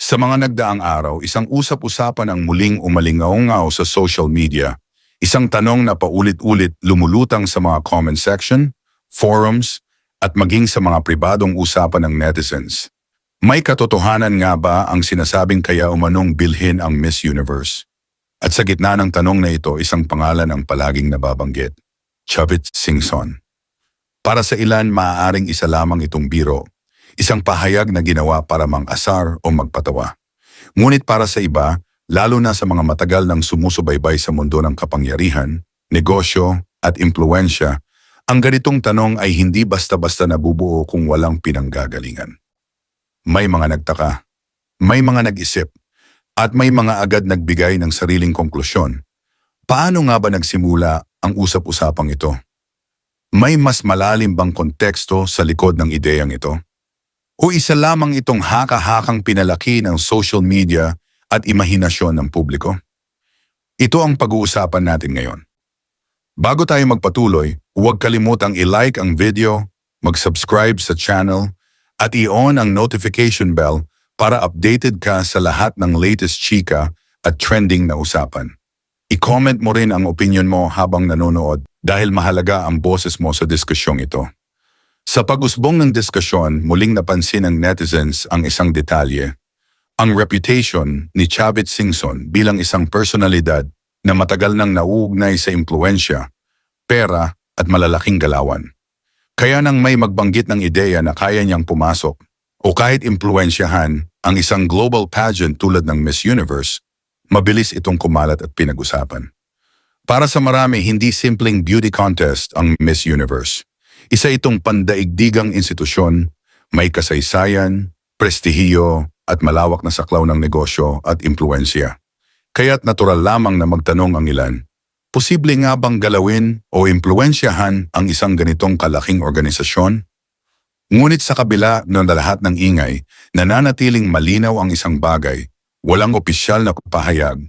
Sa mga nagdaang araw, isang usap-usapan ang muling umalingaw-ngaw sa social media. Isang tanong na paulit-ulit lumulutang sa mga comment section, forums, at maging sa mga pribadong usapan ng netizens. May katotohanan nga ba ang sinasabing kaya umanong bilhin ang Miss Universe? At sa gitna ng tanong na ito, isang pangalan ang palaging nababanggit, Chavit Singson. Para sa ilan, maaaring isa lamang itong biro, isang pahayag na ginawa para mang-asar o magpatawa. Ngunit para sa iba, lalo na sa mga matagal nang sumusubaybay sa mundo ng kapangyarihan, negosyo at impluensya, ang ganitong tanong ay hindi basta-basta nabubuo kung walang pinanggagalingan. May mga nagtaka, may mga nag-isip, at may mga agad nagbigay ng sariling konklusyon. Paano nga ba nagsimula ang usap-usapang ito? May mas malalim bang konteksto sa likod ng ideyang ito? O isa lamang itong haka-hakang pinalaki ng social media at imahinasyon ng publiko? Ito ang pag-uusapan natin ngayon. Bago tayo magpatuloy, huwag kalimutang i-like ang video, mag-subscribe sa channel, at i-on ang notification bell para updated ka sa lahat ng latest chika at trending na usapan. I-comment mo rin ang opinion mo habang nanonood dahil mahalaga ang boses mo sa diskusyong ito. Sa pag-usbong ng diskusyon, muling napansin ng netizens ang isang detalye. Ang reputation ni Chavit Singson bilang isang personalidad na matagal nang nauugnay sa impluensya, pera at malalaking galawan. Kaya nang may magbanggit ng ideya na kaya niyang pumasok o kahit impluensyahan ang isang global pageant tulad ng Miss Universe, mabilis itong kumalat at pinag-usapan. Para sa marami, hindi simpleng beauty contest ang Miss Universe. Isa itong pandaigdigang institusyon, may kasaysayan, prestihiyo at malawak na saklaw ng negosyo at impluensya. Kaya't natural lamang na magtanong ang ilan, posible nga bang galawin o impluensyahan ang isang ganitong kalaking organisasyon? Ngunit sa kabila ng lahat ng ingay, nananatiling malinaw ang isang bagay, walang opisyal na pahayag,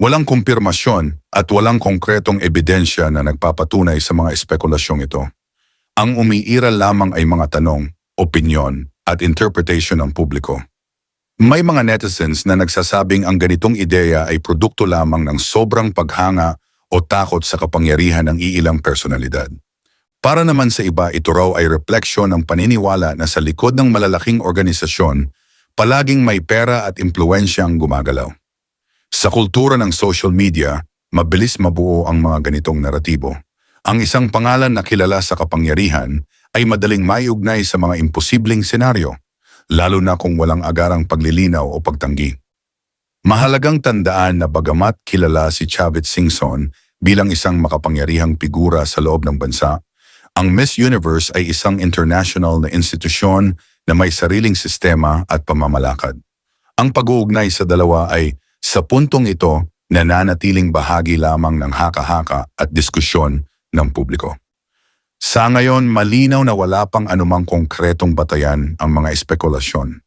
walang kumpirmasyon at walang konkretong ebidensya na nagpapatunay sa mga espekulasyong ito. Ang umiiral lamang ay mga tanong, opinyon at interpretation ng publiko. May mga netizens na nagsasabing ang ganitong ideya ay produkto lamang ng sobrang paghanga o takot sa kapangyarihan ng iilang personalidad. Para naman sa iba, ito raw ay refleksyon ng paniniwala na sa likod ng malalaking organisasyon, palaging may pera at impluensyang gumagalaw. Sa kultura ng social media, mabilis mabuo ang mga ganitong naratibo. Ang isang pangalan na kilala sa kapangyarihan ay madaling maiugnay sa mga imposibleng senaryo, lalo na kung walang agarang paglilinaw o pagtanggi. Mahalagang tandaan na bagamat kilala si Chavit Singson bilang isang makapangyarihang figura sa loob ng bansa, ang Miss Universe ay isang international na institusyon na may sariling sistema at pamamalakad. Ang pag-uugnay sa dalawa ay, sa puntong ito, nananatiling bahagi lamang ng haka-haka at diskusyon ng publiko. Sa ngayon, malinaw na wala pang anumang konkretong batayan ang mga espekulasyon.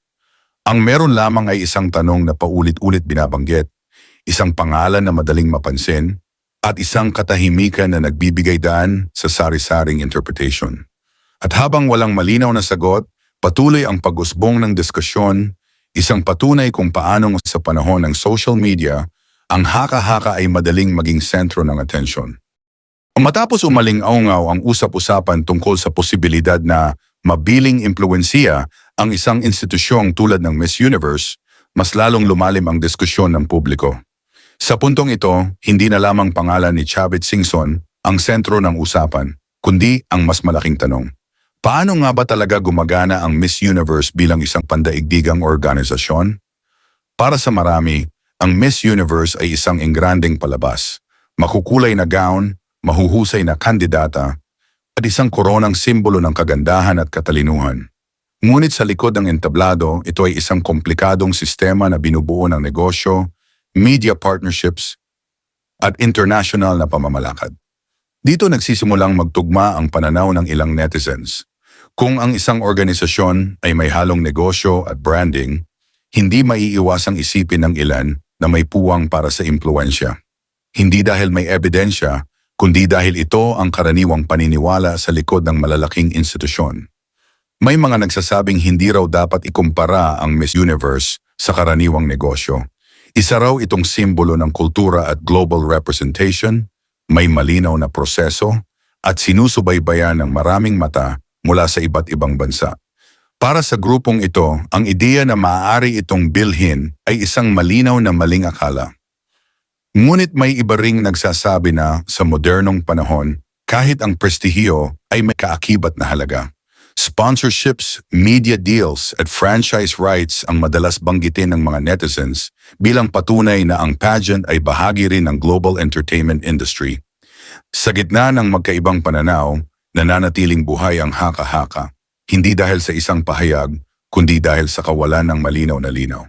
Ang meron lamang ay isang tanong na paulit-ulit binabanggit, isang pangalan na madaling mapansin, at isang katahimikan na nagbibigay daan sa sari-saring interpretation. At habang walang malinaw na sagot, patuloy ang pag-usbong ng diskusyon, isang patunay kung paanong sa panahon ng social media, ang haka-haka ay madaling maging sentro ng atensyon. Matapos umaling-aungaw ang usap-usapan tungkol sa posibilidad na mabiling impluwensiya ang isang institusyong tulad ng Miss Universe, mas lalong lumalim ang diskusyon ng publiko. Sa puntong ito, hindi na lamang pangalan ni Chavit Singson ang sentro ng usapan, kundi ang mas malaking tanong. Paano nga ba talaga gumagana ang Miss Universe bilang isang pandaigdigang organisasyon? Para sa marami, ang Miss Universe ay isang engrandeng palabas, makukulay na gown, mahuhusay na kandidata, at isang koronang simbolo ng kagandahan at katalinuhan. Ngunit sa likod ng entablado, ito ay isang komplikadong sistema na binubuo ng negosyo, media partnerships, at international na pamamalakad. Dito nagsisimulang magtugma ang pananaw ng ilang netizens. Kung ang isang organisasyon ay may halong negosyo at branding, hindi maiiwasang isipin ng ilan na may puwang para sa impluensya. Hindi dahil may ebidensya, kundi dahil ito ang karaniwang paniniwala sa likod ng malalaking institusyon. May mga nagsasabing hindi raw dapat ikumpara ang Miss Universe sa karaniwang negosyo. Isa raw itong simbolo ng kultura at global representation, may malinaw na proseso, at sinusubaybayan ng maraming mata mula sa iba't ibang bansa. Para sa grupong ito, ang ideya na maaari itong bilhin ay isang malinaw na maling akala. Ngunit may iba ring nagsasabi na sa modernong panahon, kahit ang prestihiyo ay may kaakibat na halaga. Sponsorships, media deals at franchise rights ang madalas banggitin ng mga netizens bilang patunay na ang pageant ay bahagi rin ng global entertainment industry. Sa gitna ng magkaibang pananaw, nananatiling buhay ang haka-haka. Hindi dahil sa isang pahayag, kundi dahil sa kawalan ng malinaw na linaw.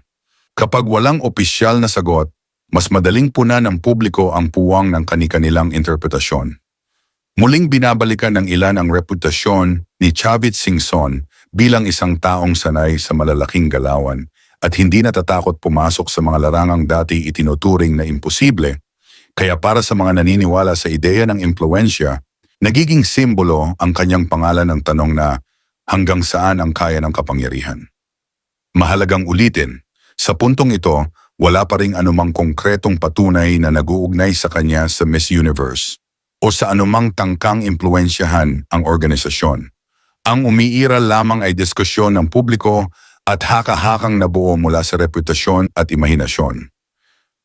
Kapag walang opisyal na sagot, mas madaling punan ng publiko ang puwang ng kani-kanilang interpretasyon. Muling binabalikan ng ilan ang reputasyon ni Chavit Singson bilang isang taong sanay sa malalaking galawan at hindi natatakot pumasok sa mga larangang dati itinuturing na imposible. Kaya para sa mga naniniwala sa ideya ng impluwensya, nagiging simbolo ang kanyang pangalan ng tanong na hanggang saan ang kaya ng kapangyarihan. Mahalagang ulitin, sa puntong ito, wala pa ring anumang konkretong patunay na nag-uugnay sa kanya sa Miss Universe o sa anumang tangkang impluwensyahan ang organisasyon. Ang umiiral lamang ay diskusyon ng publiko at haka-hakang nabuo mula sa reputasyon at imahinasyon.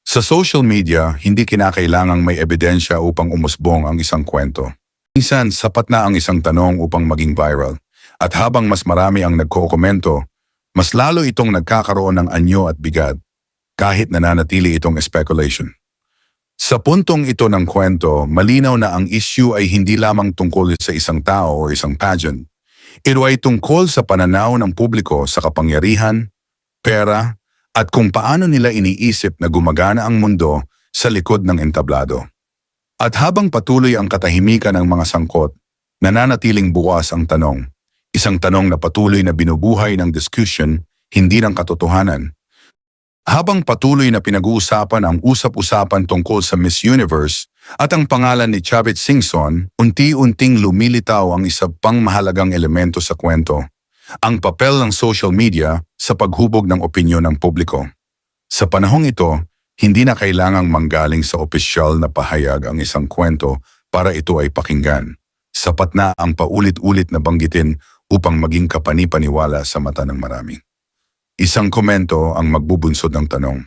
Sa social media, hindi kinakailangang may ebidensya upang umusbong ang isang kwento. Minsan, sapat na ang isang tanong upang maging viral. At habang mas marami ang nagko-komento, mas lalo itong nagkakaroon ng anyo at bigat, kahit nananatili itong speculation. Sa puntong ito ng kwento, malinaw na ang issue ay hindi lamang tungkol sa isang tao o isang pageant. Ito ay tungkol sa pananaw ng publiko sa kapangyarihan, pera, at kung paano nila iniisip na gumagana ang mundo sa likod ng entablado. At habang patuloy ang katahimikan ng mga sangkot, nananatiling bukas ang tanong. Isang tanong na patuloy na binubuhay ng discussion, hindi ng katotohanan. Habang patuloy na pinag-uusapan ang usap-usapan tungkol sa Miss Universe at ang pangalan ni Chavit Singson, unti-unting lumilitaw ang isa pang mahalagang elemento sa kwento, ang papel ng social media sa paghubog ng opinyon ng publiko. Sa panahong ito, hindi na kailangang manggaling sa opisyal na pahayag ang isang kwento para ito ay pakinggan. Sapat na ang paulit-ulit na banggitin upang maging kapani-paniwala sa mata ng marami. Isang komento ang magbubunsod ng tanong.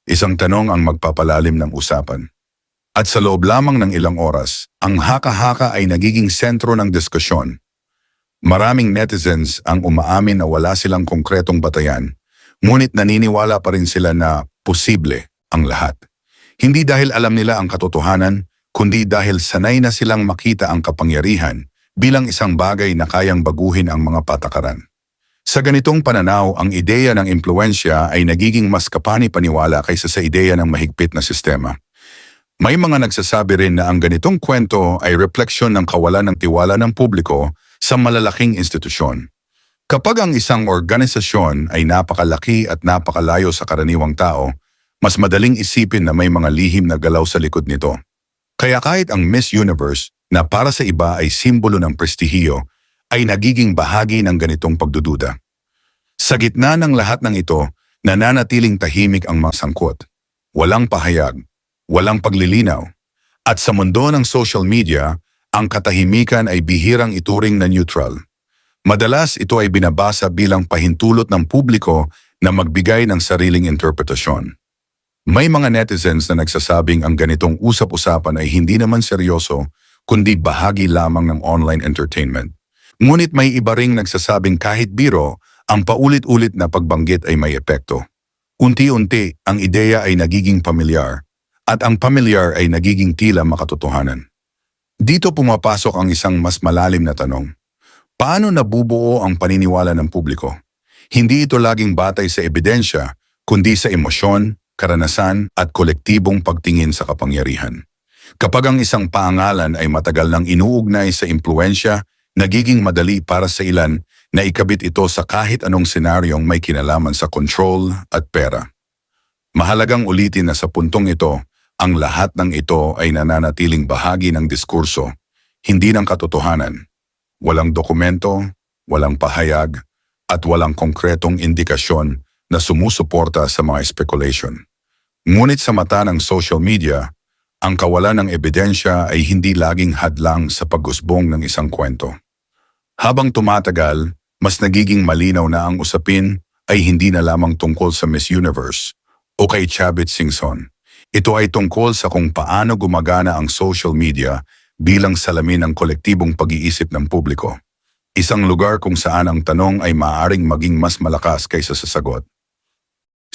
Isang tanong ang magpapalalim ng usapan. At sa loob lamang ng ilang oras, ang haka-haka ay nagiging sentro ng diskusyon. Maraming netizens ang umaamin na wala silang konkretong batayan, ngunit naniniwala pa rin sila na posible ang lahat. Hindi dahil alam nila ang katotohanan, kundi dahil sanay na silang makita ang kapangyarihan bilang isang bagay na kayang baguhin ang mga patakaran. Sa ganitong pananaw, ang ideya ng impluwensya ay nagiging mas kapani-paniwala kaysa sa ideya ng mahigpit na sistema. May mga nagsasabi rin na ang ganitong kwento ay refleksyon ng kawalan ng tiwala ng publiko sa malalaking institusyon. Kapag ang isang organisasyon ay napakalaki at napakalayo sa karaniwang tao, mas madaling isipin na may mga lihim na galaw sa likod nito. Kaya kahit ang Miss Universe, na para sa iba ay simbolo ng prestihiyo, ay nagiging bahagi ng ganitong pagdududa. Sa gitna ng lahat ng ito, nananatiling tahimik ang mga sangkot. Walang pahayag, walang paglilinaw. At sa mundo ng social media, ang katahimikan ay bihirang ituring na neutral. Madalas ito ay binabasa bilang pahintulot ng publiko na magbigay ng sariling interpretasyon. May mga netizens na nagsasabing ang ganitong usap-usapan ay hindi naman seryoso, kundi bahagi lamang ng online entertainment. Ngunit may iba ring nagsasabing kahit biro, ang paulit-ulit na pagbanggit ay may epekto. Unti-unti, ang ideya ay nagiging pamilyar, at ang pamilyar ay nagiging tila makatotohanan. Dito pumapasok ang isang mas malalim na tanong. Paano nabubuo ang paniniwala ng publiko? Hindi ito laging batay sa ebidensya, kundi sa emosyon, karanasan at kolektibong pagtingin sa kapangyarihan. Kapag ang isang pangalan ay matagal nang inuugnay sa impluwensya, nagiging madali para sa ilan na ikabit ito sa kahit anong senaryong may kinalaman sa control at pera. Mahalagang ulitin na sa puntong ito, ang lahat ng ito ay nananatiling bahagi ng diskurso, hindi ng katotohanan. Walang dokumento, walang pahayag, at walang konkretong indikasyon na sumusuporta sa mga speculation. Ngunit sa mata ng social media, ang kawalan ng ebidensya ay hindi laging hadlang sa pag-usbong ng isang kwento. Habang tumatagal, mas nagiging malinaw na ang usapin ay hindi na lamang tungkol sa Miss Universe o kay Chavit Singson. Ito ay tungkol sa kung paano gumagana ang social media bilang salamin ng kolektibong pag-iisip ng publiko. Isang lugar kung saan ang tanong ay maaaring maging mas malakas kaysa sa sagot.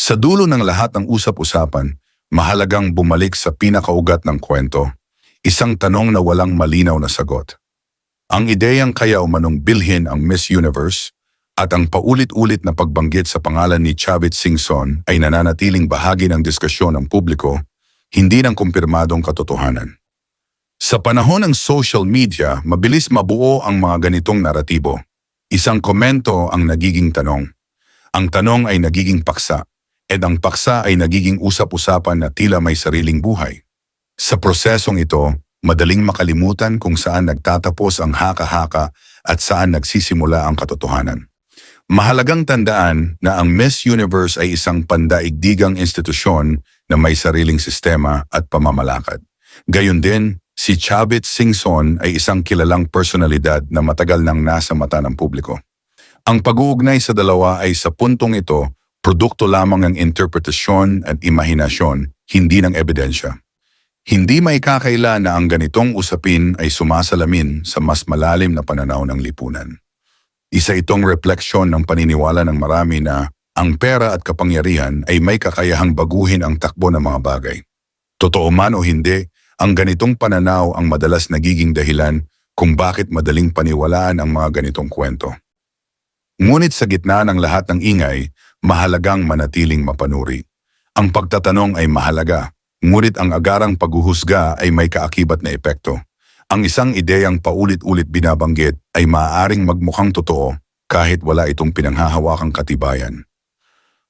Sa dulo ng lahat ng usap-usapan, mahalagang bumalik sa pinakaugat ng kwento, isang tanong na walang malinaw na sagot. Ang ideyang kaya umanong bilhin ang Miss Universe at ang paulit-ulit na pagbanggit sa pangalan ni Chavit Singson ay nananatiling bahagi ng diskusyon ng publiko, hindi ng kumpirmadong katotohanan. Sa panahon ng social media, mabilis mabuo ang mga ganitong naratibo. Isang komento ang nagiging tanong. Ang tanong ay nagiging paksa, at ang paksa ay nagiging usap-usapan na tila may sariling buhay. Sa prosesong ito, madaling makalimutan kung saan nagtatapos ang haka-haka at saan nagsisimula ang katotohanan. Mahalagang tandaan na ang Miss Universe ay isang pandaigdigang institusyon na may sariling sistema at pamamalakad. Gayon din, si Chavit Singson ay isang kilalang personalidad na matagal nang nasa mata ng publiko. Ang pag-uugnay sa dalawa ay sa puntong ito, produkto lamang ng interpretasyon at imahinasyon, hindi ng ebidensya. Hindi maikakaila na ang ganitong usapin ay sumasalamin sa mas malalim na pananaw ng lipunan. Isa itong refleksyon ng paniniwala ng marami na ang pera at kapangyarihan ay may kakayahang baguhin ang takbo ng mga bagay. Totoo man o hindi, ang ganitong pananaw ang madalas nagiging dahilan kung bakit madaling paniwalaan ang mga ganitong kwento. Ngunit sa gitna ng lahat ng ingay, mahalagang manatiling mapanuri. Ang pagtatanong ay mahalaga, ngunit ang agarang paghuhusga ay may kaakibat na epekto. Ang isang ideyang paulit-ulit binabanggit ay maaaring magmukhang totoo kahit wala itong pinanghahawakang katibayan.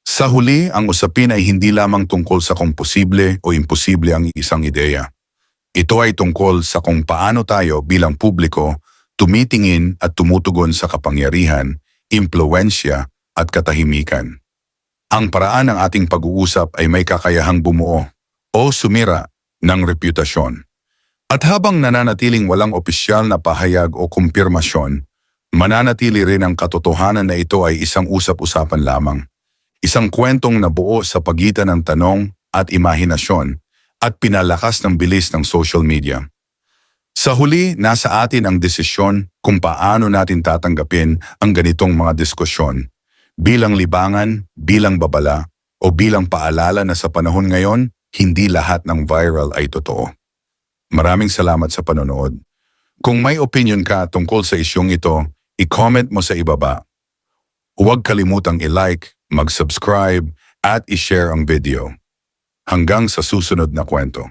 Sa huli, ang usapin ay hindi lamang tungkol sa kung posible o imposible ang isang ideya. Ito ay tungkol sa kung paano tayo bilang publiko tumitingin at tumutugon sa kapangyarihan, impluwensya at katahimikan. Ang paraan ng ating pag-uusap ay may kakayahang bumuo o sumira ng reputasyon. At habang nananatiling walang opisyal na pahayag o kumpirmasyon, mananatili rin ang katotohanan na ito ay isang usap-usapan lamang. Isang kwentong nabuo sa pagitan ng tanong at imahinasyon at pinalakas ng bilis ng social media. Sa huli, nasa atin ang desisyon kung paano natin tatanggapin ang ganitong mga diskusyon, bilang libangan, bilang babala, o bilang paalala na sa panahon ngayon, hindi lahat ng viral ay totoo. Maraming salamat sa panonood. Kung may opinion ka tungkol sa isyong ito, i-comment mo sa ibaba. Huwag kalimutang i-like, mag-subscribe, at i-share ang video. Hanggang sa susunod na kwento.